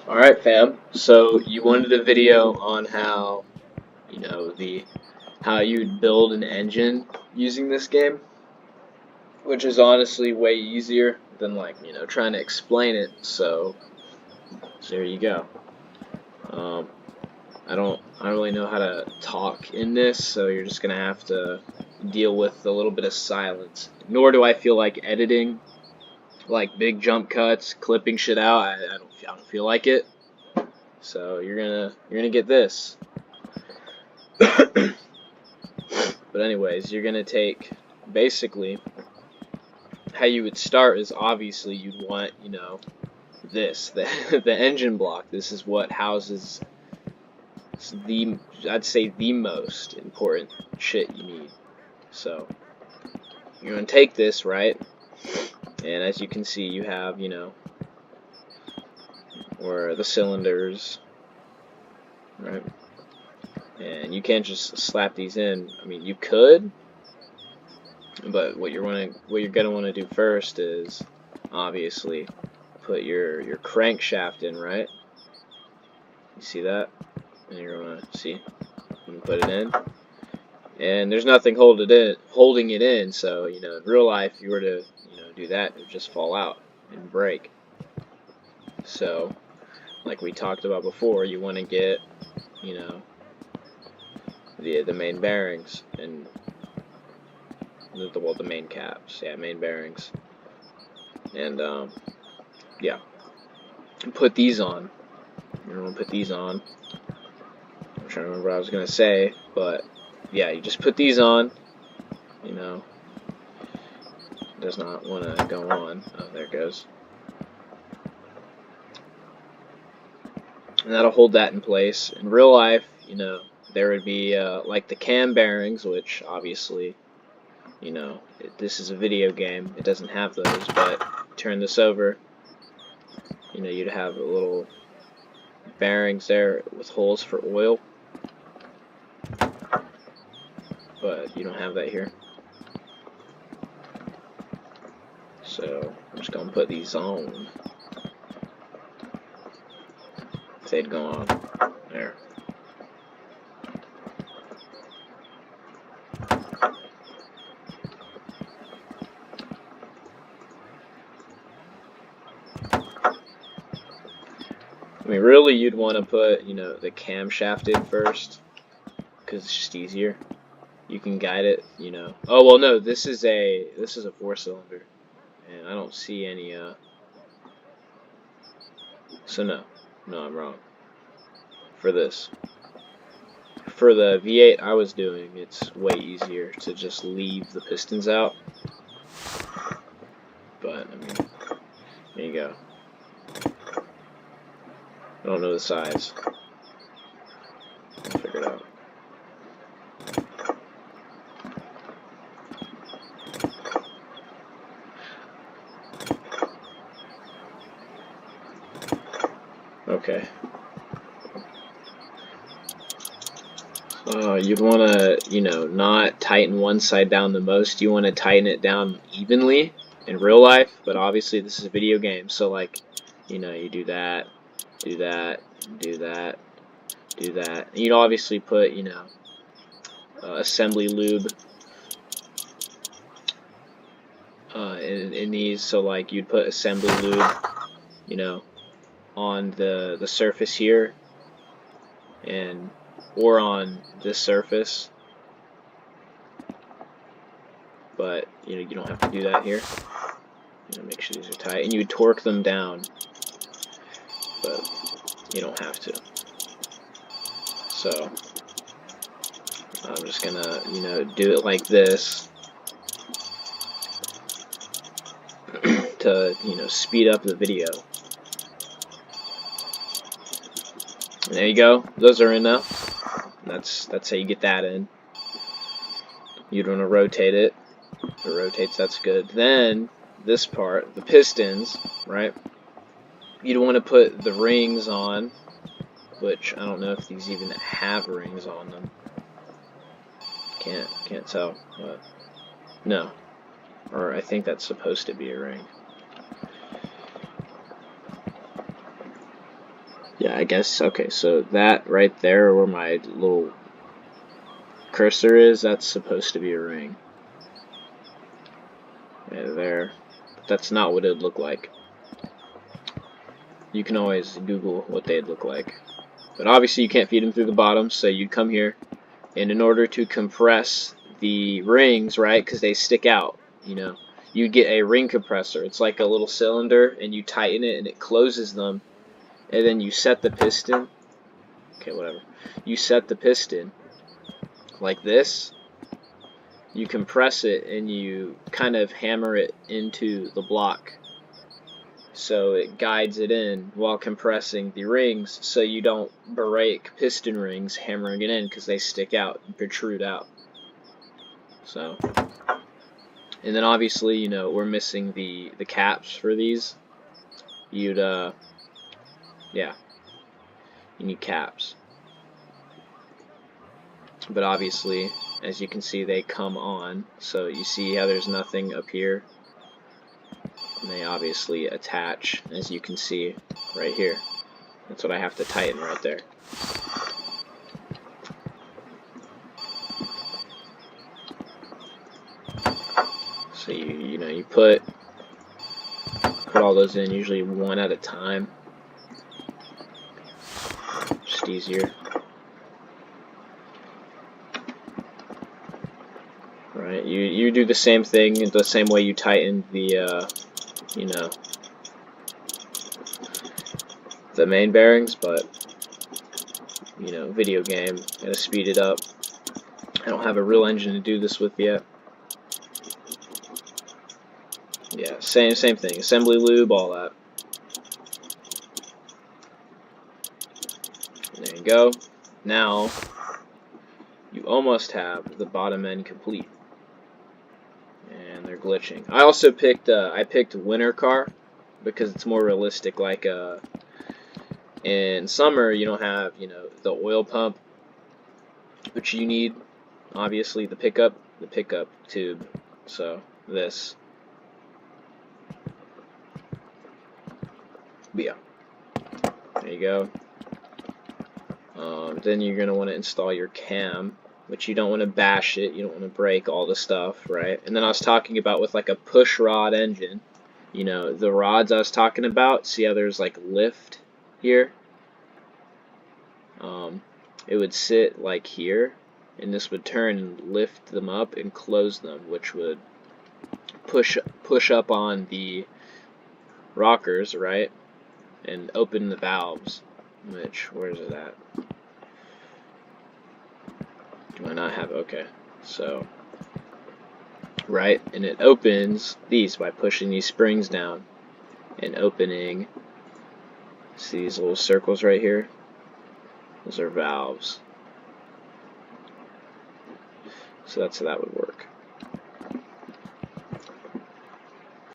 Alright fam, so you wanted a video on how, how you'd build an engine using this game, which is honestly way easier than trying to explain it, so there you go. Um, I don't really know how to talk in this, so you're just gonna have to deal with a little bit of silence. Nor do I feel like editing, like big jump cuts, clipping shit out. I don't feel like it. So you're gonna get this. But anyways, you're gonna take basically how you would start is obviously you'd want, this, the engine block. This is what houses I'd say the most important shit you need. So you're gonna take this, right? And as you can see, you have, or the cylinders, right? And you can't just slap these in. I mean, you could, but what you're gonna want to do first is obviously put your crankshaft in, right? You see that? And you're gonna see, you can put it in, and there's nothing holding it in. So in real life, if you were to do that, it would just fall out and break. So, like we talked about before, you want to get the main bearings and the main caps, main bearings, and yeah, put these on. You're gonna put these on. I'm trying to remember what I was gonna say, but yeah, you just put these on. Does not want to go on. Oh, there it goes. And that'll hold that in place. In real life, there would be like the cam bearings, which obviously, this is a video game. It doesn't have those, but turn this over. You'd have a little bearings there with holes for oil, but you don't have that here. So I'm just gonna put these on. If they'd go on there. I mean, really, you'd want to put, the camshaft in first, because it's just easier. You can guide it, Oh well, no, this is a 4-cylinder, and I don't see any. So no, I'm wrong. For this, for the V8 I was doing, it's way easier to just leave the pistons out. But I mean, there you go. I don't know the size. I'll figure it out. Okay. You'd want to, not tighten one side down the most. You want to tighten it down evenly in real life, but obviously this is a video game, so like, you do that, do that, do that, do that. And you'd obviously put, assembly lube in these, so like you'd put assembly lube, on the surface here, or on this surface, but you don't have to do that here. Make sure these are tight, and you would torque them down, but you don't have to. So I'm just gonna do it like this to speed up the video. And there you go. Those are in now. That's how you get that in. You'd want to rotate it. If it rotates, that's good. Then this part, the pistons, right? You'd want to put the rings on, which I don't know if these even have rings on them. Can't tell. But no, or I think that's supposed to be a ring. Yeah, I guess, okay, so that right there where my little cursor is, that's supposed to be a ring. Right there. But that's not what it'd look like. You can always Google what they'd look like. But obviously you can't feed them through the bottom, so you'd come here, and in order to compress the rings, right, because they stick out, you know, you get a ring compressor. It's like a little cylinder, and you tighten it, and it closes them, and then you set the piston. Okay, whatever. You set the piston like this. You compress it, and you kind of hammer it into the block, so it guides it in while compressing the rings, so you don't break piston rings hammering it in because they stick out and protrude out. So, and then obviously, you know, we're missing the caps for these. You'd yeah, you need caps. But obviously, as you can see, they come on. So you see how there's nothing up here, and they obviously attach, as you can see right here. That's what I have to tighten right there. So you know, you put all those in, usually one at a time. Just easier. Right, you do the same thing the same way you tighten the you know, the main bearings, but you know, video game, gotta speed it up. I don't have a real engine to do this with yet. Yeah, same thing. Assembly lube, all that. And there you go. Now you almost have the bottom end complete. And they're glitching. I also picked I picked winter car because it's more realistic. Like in summer, you don't have, you know, the oil pump, which you need obviously the pickup tube. So this. But yeah, there you go. Then you're gonna want to install your cam, which you don't want to bash it. You don't want to break all the stuff, right? And then I was talking about with like a push rod engine. You know, the rods I was talking about. See how there's like lift here? It would sit like here, and this would turn and lift them up and close them, which would push up on the rockers, right, and open the valves. Which, where's it at? Do I not have? Okay, so right, and it opens these by pushing these springs down and opening. See these little circles right here? Those are valves. So that's how that would work.